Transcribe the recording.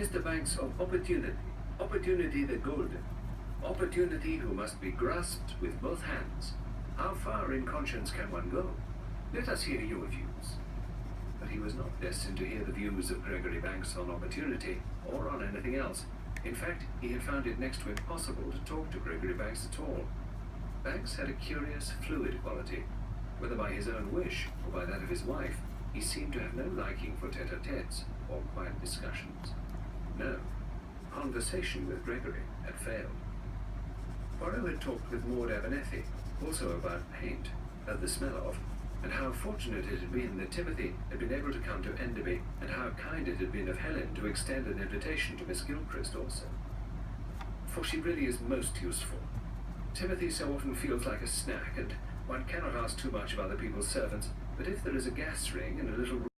Mr. Banks of opportunity, opportunity the golden, opportunity who must be grasped with both hands. How far in conscience can one go? Let us hear your views. But he was not destined to hear the views of Gregory Banks on opportunity, or on anything else. In fact, he had found it next to impossible to talk to Gregory Banks at all. Banks had a curious, fluid quality. Whether by his own wish, or by that of his wife, he seemed to have no liking for tete-a-tetes, or quiet discussions. No, conversation with Gregory had failed. Poirot had talked with Maud Abernethy, also about paint, the smell of, and how fortunate it had been that Timothy had been able to come to Enderby, and how kind it had been of Helen to extend an invitation to Miss Gilchrist also. For she really is most useful. Timothy so often feels like a snack, and one cannot ask too much of other people's servants, but if there is a gas ring and a little